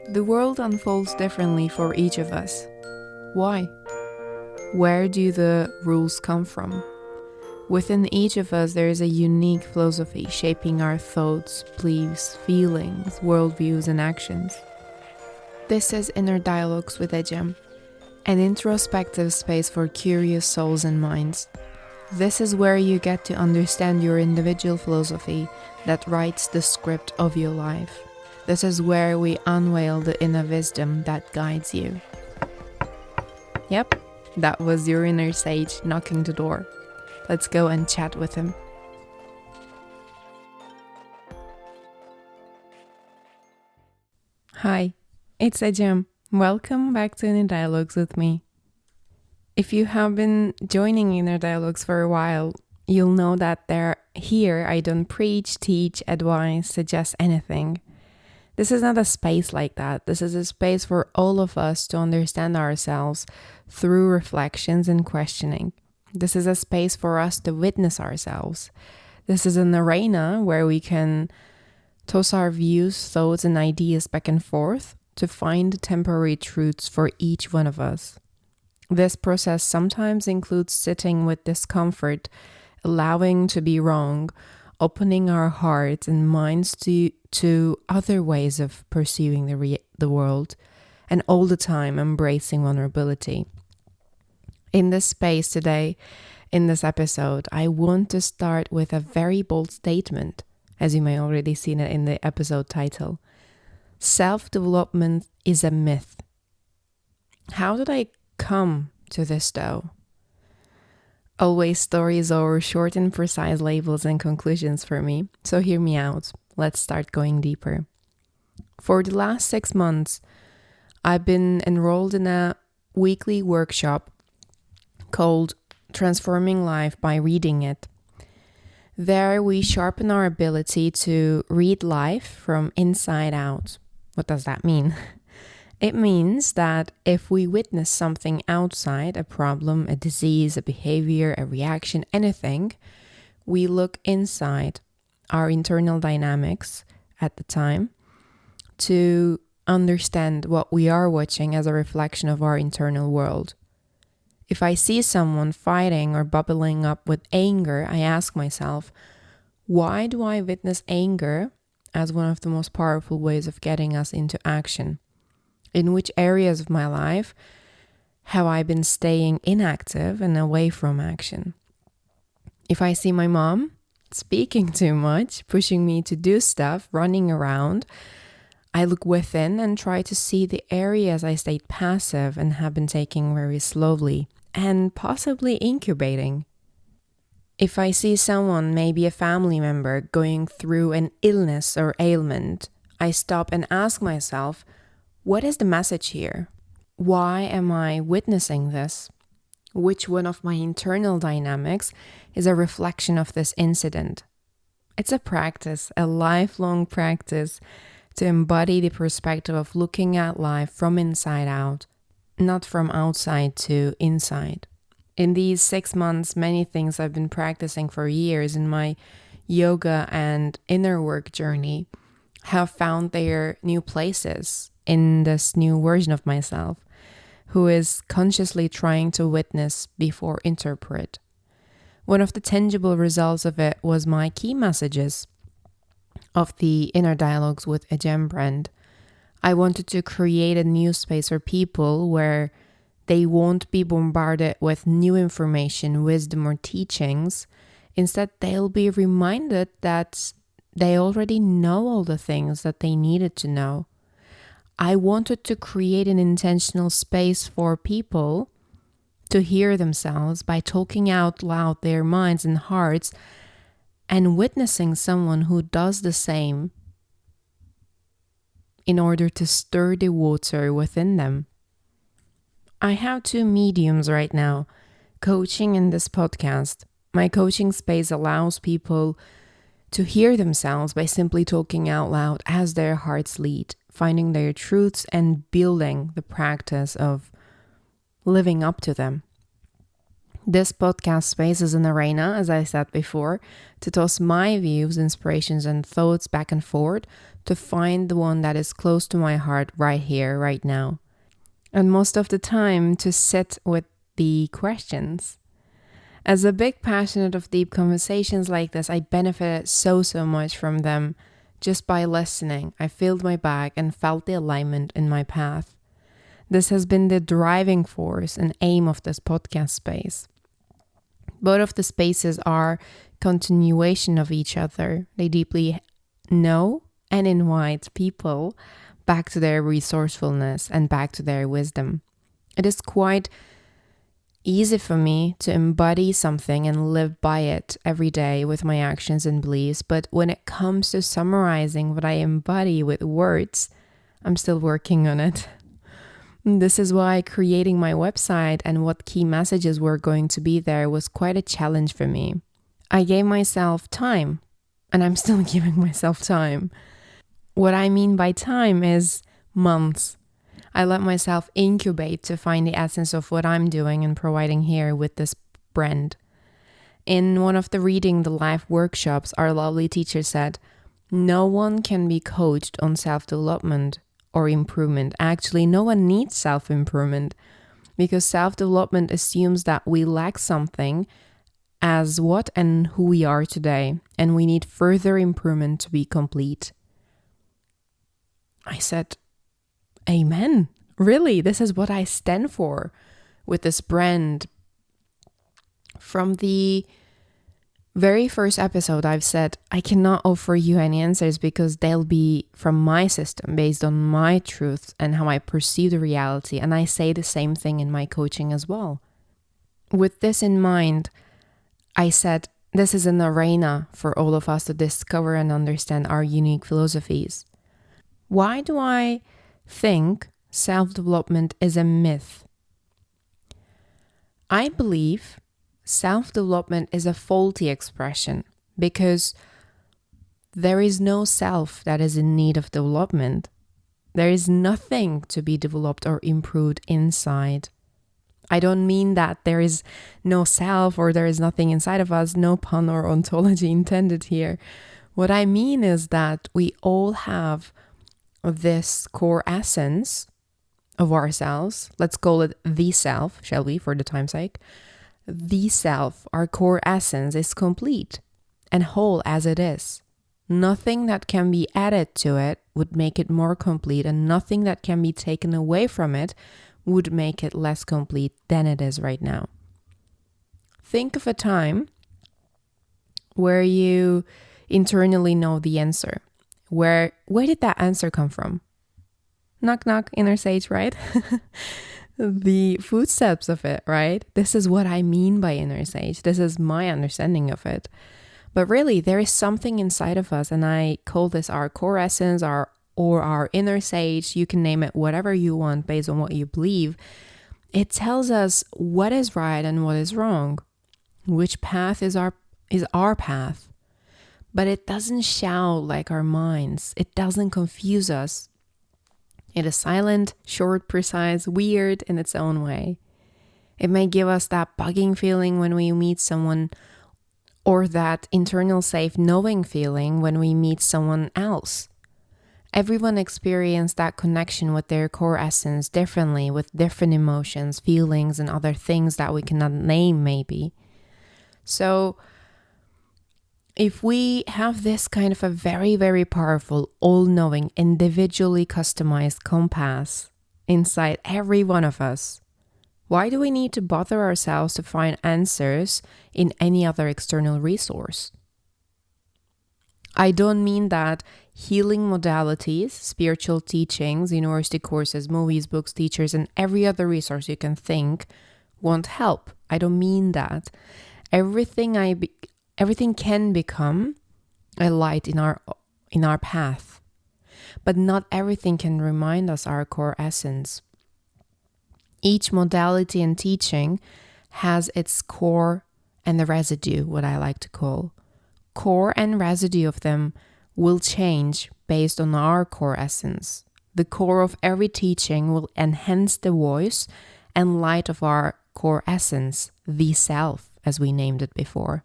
The world unfolds differently for each of us. Why? Where do the rules come from? Within each of us, there is a unique philosophy shaping our thoughts, beliefs, feelings, worldviews, and actions. This is Inner Dialogues with Ecem, an introspective space for curious souls and minds. This is where you get to understand your individual philosophy that writes the script of your life. This is where we unveil the inner wisdom that guides you. Yep, that was your inner sage knocking the door. Let's go and chat with him. Hi, it's Ecem. Welcome back to Inner Dialogues with me. If you have been joining Inner Dialogues for a while, you'll know that here I don't preach, teach, advise, suggest anything. This is not a space like that. This is a space for all of us to understand ourselves through reflections and questioning. This is a space for us to witness ourselves. This is an arena where we can toss our views, thoughts, and ideas back and forth to find temporary truths for each one of us. This process sometimes includes sitting with discomfort, allowing to be wrong, opening our hearts and minds to other ways of perceiving the world, and all the time embracing vulnerability. In this space today, in this episode, I want to start with a very bold statement, as you may already seen it in the episode title. Self-development is a myth. How did I come to this though? Always stories over short and precise labels and conclusions for me, so hear me out. Let's start going deeper. For the last 6 months, I've been enrolled in a weekly workshop called Transforming Life by Reading It. There we sharpen our ability to read life from inside out. What does that mean? It means that if we witness something outside, a problem, a disease, a behavior, a reaction, anything, we look inside our internal dynamics at the time to understand what we are watching as a reflection of our internal world. If I see someone fighting or bubbling up with anger, I ask myself, why do I witness anger as one of the most powerful ways of getting us into action? In which areas of my life have I been staying inactive and away from action? If I see my mom speaking too much, pushing me to do stuff, running around, I look within and try to see the areas I stayed passive and have been taking very slowly and possibly incubating. If I see someone, maybe a family member, going through an illness or ailment, I stop and ask myself, what is the message here? Why am I witnessing this? Which one of my internal dynamics is a reflection of this incident? It's a practice, a lifelong practice to embody the perspective of looking at life from inside out, not from outside to inside. In these 6 months, many things I've been practicing for years in my yoga and inner work journey have found their new places in this new version of myself, who is consciously trying to witness before interpret. One of the tangible results of it was my key messages of the Inner Dialogues with Ecem brand. I wanted to create a new space for people where they won't be bombarded with new information, wisdom, or teachings. Instead, they'll be reminded that they already know all the things that they needed to know. I wanted to create an intentional space for people to hear themselves by talking out loud their minds and hearts and witnessing someone who does the same in order to stir the water within them. I have 2 mediums right now, coaching and this podcast. My coaching space allows people to hear themselves by simply talking out loud as their hearts lead, finding their truths and building the practice of living up to them. This podcast space is an arena, as I said before, to toss my views, inspirations, and thoughts back and forth to find the one that is close to my heart right here, right now. And most of the time, to sit with the questions. As a big passionate of deep conversations like this, I benefited so much from them just by listening. I filled my bag and felt the alignment in my path. This has been the driving force and aim of this podcast space. Both of the spaces are continuation of each other. They deeply know and invite people back to their resourcefulness and back to their wisdom. It is quite easy for me to embody something and live by it every day with my actions and beliefs, but when it comes to summarizing what I embody with words, I'm still working on it. This is why creating my website and what key messages were going to be there was quite a challenge for me. I gave myself time, and I'm still giving myself time. What I mean by time is months. I let myself incubate to find the essence of what I'm doing and providing here with this brand. In one of the Reading the Life workshops, our lovely teacher said, no one can be coached on self-development or improvement. Actually, no one needs self-improvement because self-development assumes that we lack something as what and who we are today, and we need further improvement to be complete. I said, Amen. Really, this is what I stand for with this brand. From the very first episode, I've said I cannot offer you any answers because they'll be from my system based on my truths and how I perceive the reality. And I say the same thing in my coaching as well. With this in mind, I said this is an arena for all of us to discover and understand our unique philosophies. Why do I think self-development is a myth? I believe self-development is a faulty expression because there is no self that is in need of development. There is nothing to be developed or improved inside. I don't mean that there is no self or there is nothing inside of us, no pun or ontology intended here. What I mean is that we all have this core essence of ourselves. Let's call it the self, shall we, for the time's sake? The self, our core essence, is complete and whole as it is. Nothing that can be added to it would make it more complete, and nothing that can be taken away from it would make it less complete than it is right now. Think of a time where you internally know the answer. Where did that answer come from? Knock, knock, inner sage, right? The footsteps of it, right? This is what I mean by inner sage. This is my understanding of it. But really, there is something inside of us, and I call this our core essence, or our inner sage. You can name it whatever you want based on what you believe. It tells us what is right and what is wrong, which path is our path. But it doesn't shout like our minds. It doesn't confuse us. It is silent, short, precise, weird in its own way. It may give us that bugging feeling when we meet someone, or that internal safe knowing feeling when we meet someone else. Everyone experiences that connection with their core essence differently, with different emotions, feelings, and other things that we cannot name maybe. So if we have this kind of a very, very powerful, all-knowing, individually customized compass inside every one of us, why do we need to bother ourselves to find answers in any other external resource? I don't mean that healing modalities, spiritual teachings, university courses, movies, books, teachers, and every other resource you can think won't help. I don't mean that. Everything can become a light in our path, but not everything can remind us our core essence. Each modality and teaching has its core and the residue, what I like to call. Core and residue of them will change based on our core essence. The core of every teaching will enhance the voice and light of our core essence, the self, as we named it before.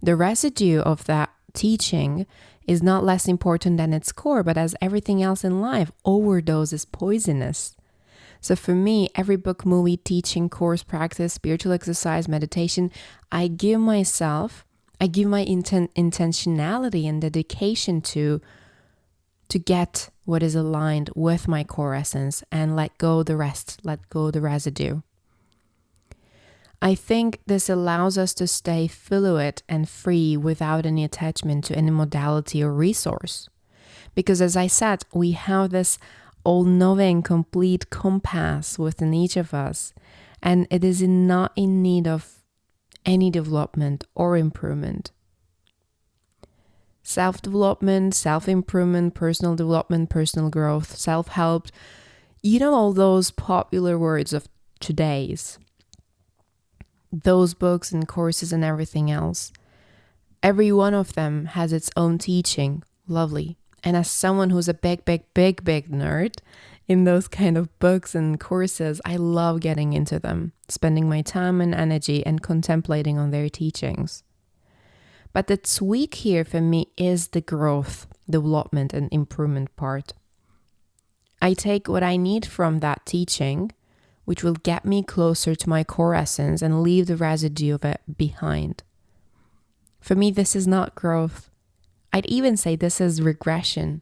The residue of that teaching is not less important than its core, but as everything else in life, overdose is poisonous. So for me, every book, movie, teaching, course, practice, spiritual exercise, meditation, I give my intentionality and dedication to get what is aligned with my core essence and let go the rest, let go the residue. I think this allows us to stay fluid and free without any attachment to any modality or resource. Because as I said, we have this all-knowing, complete compass within each of us, and it is not in need of any development or improvement. Self-development, self-improvement, personal development, personal growth, self-help, all those popular words of today's. Those books and courses and everything else. Every one of them has its own teaching. Lovely. And as someone who's a big nerd in those kind of books and courses, I love getting into them, spending my time and energy and contemplating on their teachings. But the tweak here for me is the growth, development, and improvement part. I take what I need from that teaching, which will get me closer to my core essence, and leave the residue of it behind. For me, this is not growth. I'd even say this is regression.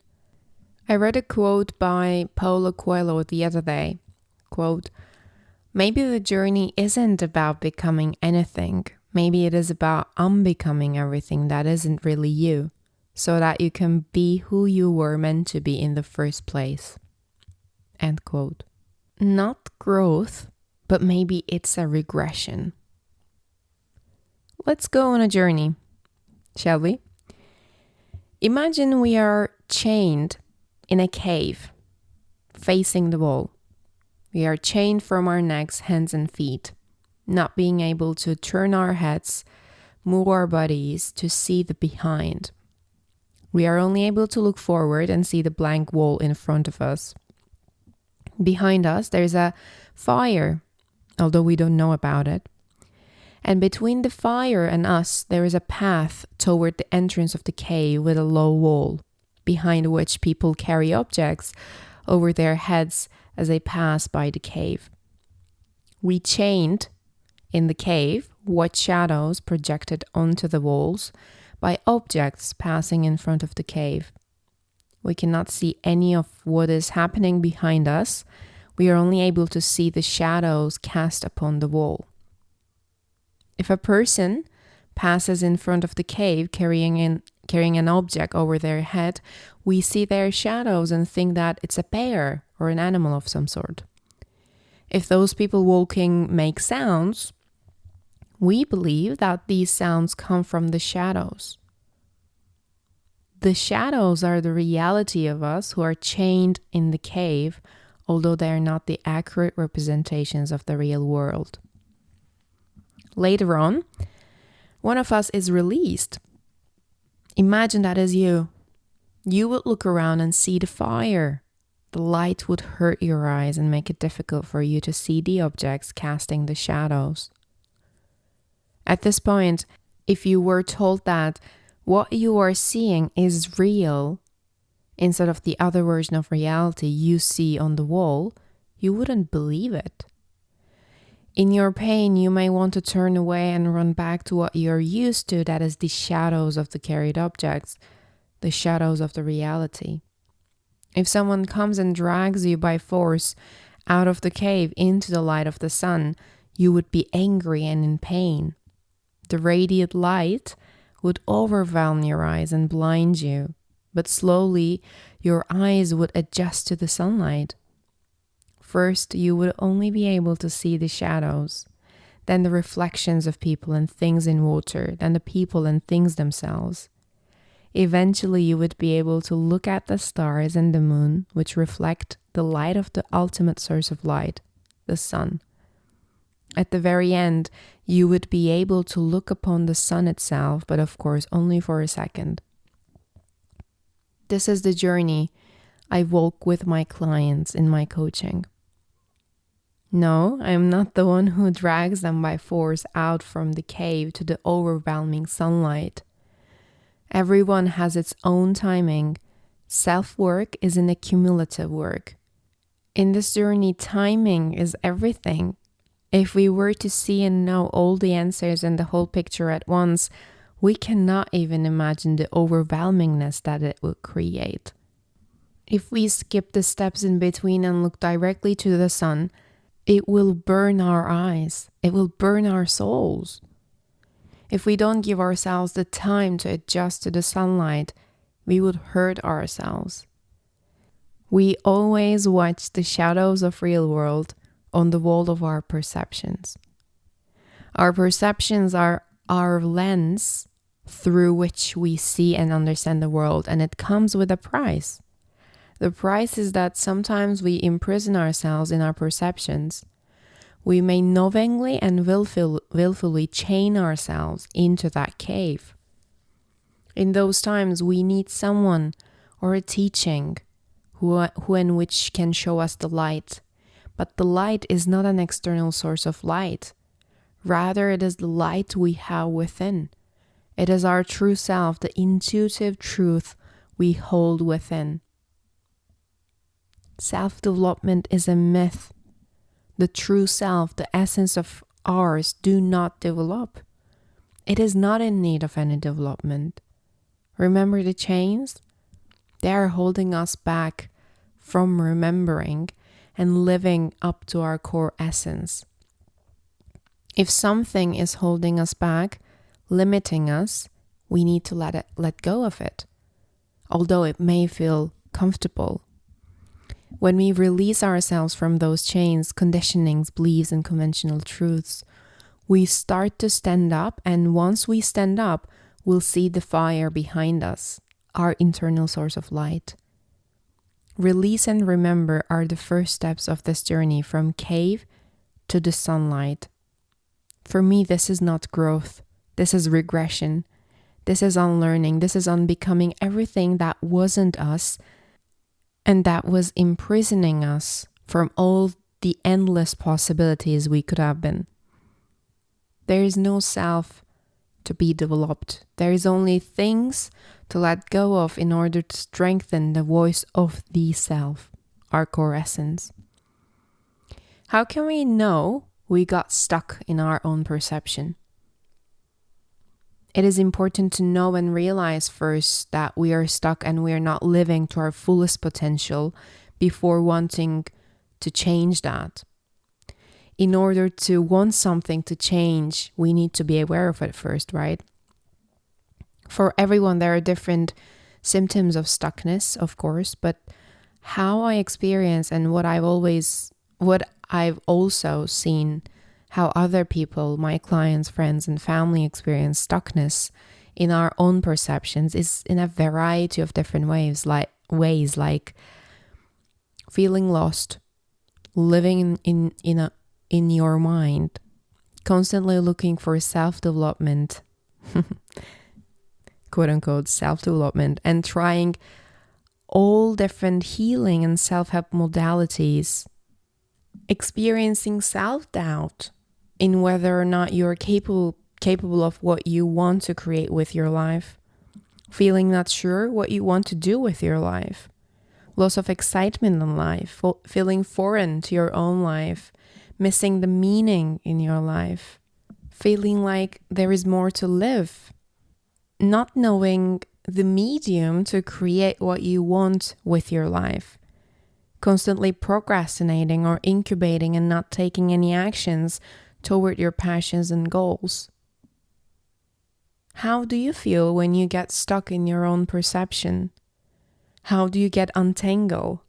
I read a quote by Paulo Coelho the other day. Quote, "Maybe the journey isn't about becoming anything. Maybe it is about unbecoming everything that isn't really you, so that you can be who you were meant to be in the first place." End quote. Not growth, but maybe it's a regression. Let's go on a journey, shall we? Imagine we are chained in a cave, facing the wall. We are chained from our necks, hands and feet, not being able to turn our heads, move our bodies to see the behind. We are only able to look forward and see the blank wall in front of us. Behind us, there's a fire, although we don't know about it. And between the fire and us, there is a path toward the entrance of the cave with a low wall, behind which people carry objects over their heads as they pass by the cave. We chained in the cave watch shadows projected onto the walls by objects passing in front of the cave. We cannot see any of what is happening behind us. We are only able to see the shadows cast upon the wall. If a person passes in front of the cave carrying an object over their head, we see their shadows and think that it's a bear or an animal of some sort. If those people walking make sounds, we believe that these sounds come from the shadows. The shadows are the reality of us who are chained in the cave, although they are not the accurate representations of the real world. Later on, one of us is released. Imagine that is you. You would look around and see the fire. The light would hurt your eyes and make it difficult for you to see the objects casting the shadows. At this point, if you were told that what you are seeing is real, instead of the other version of reality you see on the wall, you wouldn't believe it. In your pain, you may want to turn away and run back to what you're used to, that is the shadows of the carried objects, the shadows of the reality. If someone comes and drags you by force out of the cave into the light of the sun, you would be angry and in pain. The radiant light would overwhelm your eyes and blind you, but slowly your eyes would adjust to the sunlight. First, you would only be able to see the shadows, then the reflections of people and things in water, then the people and things themselves. Eventually, you would be able to look at the stars and the moon, which reflect the light of the ultimate source of light, the sun. At the very end, you would be able to look upon the sun itself, but of course only for a second. This is the journey I walk with my clients in my coaching. No, I am not the one who drags them by force out from the cave to the overwhelming sunlight. Everyone has its own timing. Self-work is an accumulative work. In this journey, timing is everything. If we were to see and know all the answers and the whole picture at once, we cannot even imagine the overwhelmingness that it would create. If we skip the steps in between and look directly to the sun, it will burn our eyes. It will burn our souls. If we don't give ourselves the time to adjust to the sunlight, we would hurt ourselves. We always watch the shadows of real world on the wall of our perceptions. Our perceptions are our lens through which we see and understand the world, and it comes with a price. The price is that sometimes we imprison ourselves in our perceptions. We may knowingly and willfully chain ourselves into that cave. In those times, we need someone or a teaching who and which can show us the light. But the light is not an external source of light. Rather, it is the light we have within. It is our true self, the intuitive truth we hold within. Self-development is a myth. The true self, the essence of ours, do not develop. It is not in need of any development. Remember the chains? They are holding us back from remembering and living up to our core essence. If something is holding us back, limiting us, we need to let go of it, although it may feel comfortable. When we release ourselves from those chains, conditionings, beliefs, and conventional truths, we start to stand up, and once we stand up, we'll see the fire behind us, our internal source of light. Release and remember are the first steps of this journey from cave to the sunlight. For me, this is not growth. This is regression. This is unlearning. This is unbecoming everything that wasn't us and that was imprisoning us from all the endless possibilities we could have been. There is no self to be developed. There is only things to let go of in order to strengthen the voice of the self, our core essence. How can we know we got stuck in our own perception? It is important to know and realize first that we are stuck and we are not living to our fullest potential before wanting to change that. In order to want something to change, we need to be aware of it first, right? For everyone, there are different symptoms of stuckness, of course, but how I experience and what I've also seen how other people, my clients, friends, and family experience stuckness in our own perceptions is in a variety of different ways, like feeling lost, living in your mind, constantly looking for self-development, quote unquote self-development, and trying all different healing and self-help modalities, experiencing self-doubt in whether or not you're capable of what you want to create with your life, feeling not sure what you want to do with your life, loss of excitement in life, feeling foreign to your own life, missing the meaning in your life, feeling like there is more to live, not knowing the medium to create what you want with your life, constantly procrastinating or incubating and not taking any actions toward your passions and goals. How do you feel when you get stuck in your own perception? How do you get untangled?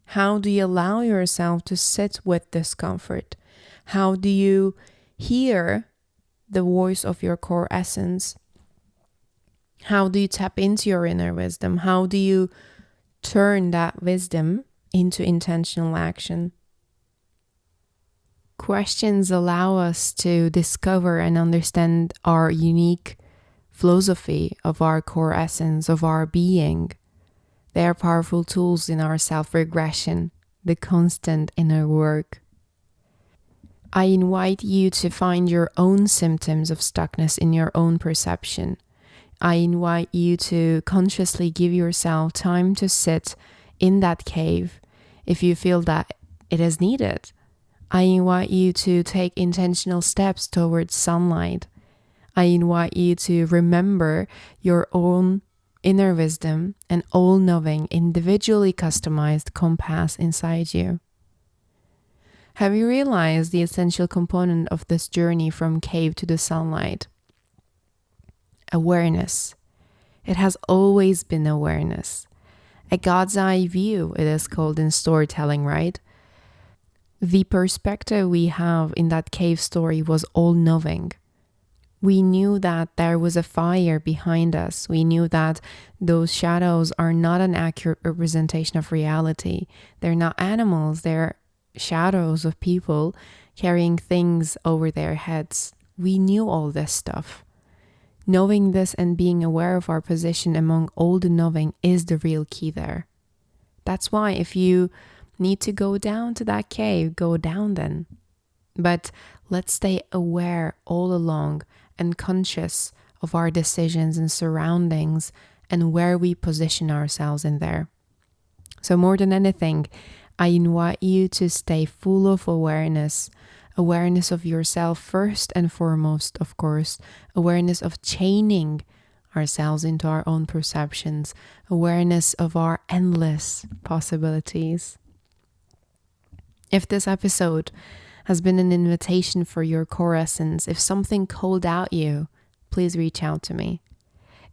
How do you allow yourself to sit with discomfort? How do you hear the voice of your core essence? How do you tap into your inner wisdom? How do you turn that wisdom into intentional action? Questions allow us to discover and understand our unique philosophy of our core essence, of our being. They are powerful tools in our self-regression, the constant inner work. I invite you to find your own symptoms of stuckness in your own perception. I invite you to consciously give yourself time to sit in that cave if you feel that it is needed. I invite you to take intentional steps towards sunlight. I invite you to remember your own inner wisdom and all-knowing, individually customized compass inside you. Have you realized the essential component of this journey from cave to the sunlight? Awareness. It has always been awareness. A God's eye view, it is called in storytelling, right? The perspective we have in that cave story was all-knowing. We knew that there was a fire behind us. We knew that those shadows are not an accurate representation of reality. They're not animals, they're shadows of people carrying things over their heads. We knew all this stuff. Knowing this and being aware of our position among all the knowing is the real key there. That's why if you need to go down to that cave, go down then. But let's stay aware all along and conscious of our decisions and surroundings and where we position ourselves in there. So more than anything, I invite you to stay full of awareness of yourself first and foremost, of course, awareness of chaining ourselves into our own perceptions, awareness of our endless possibilities. If this episode has been an invitation for your core essence, if something called out you, please reach out to me.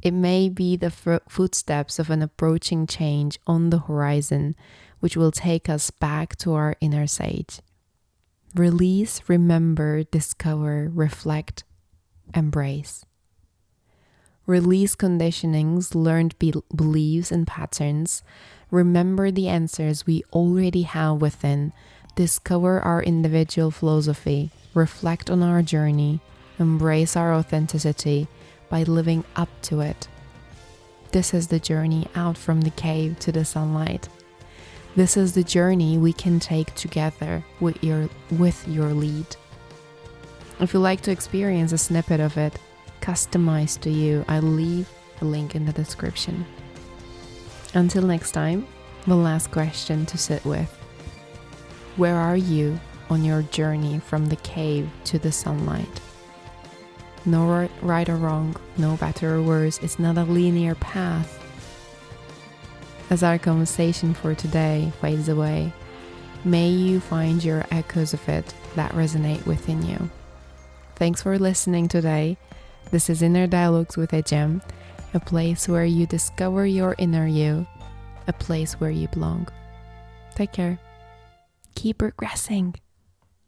It may be the footsteps of an approaching change on the horizon, which will take us back to our inner sage. Release, remember, discover, reflect, embrace. Release conditionings, learned beliefs and patterns. Remember the answers we already have within. Discover our individual philosophy, reflect on our journey, embrace our authenticity by living up to it. This is the journey out from the cave to the sunlight. This is the journey we can take together with your lead. If you'd like to experience a snippet of it, customized to you, I'll leave a link in the description. Until next time, the last question to sit with. Where are you on your journey from the cave to the sunlight? No right or wrong, no better or worse. It's not a linear path. As our conversation for today fades away, may you find your echoes of it that resonate within you. Thanks for listening today. This is Inner Dialogues with Ecem, a place where you discover your inner you, a place where you belong. Take care. Keep progressing.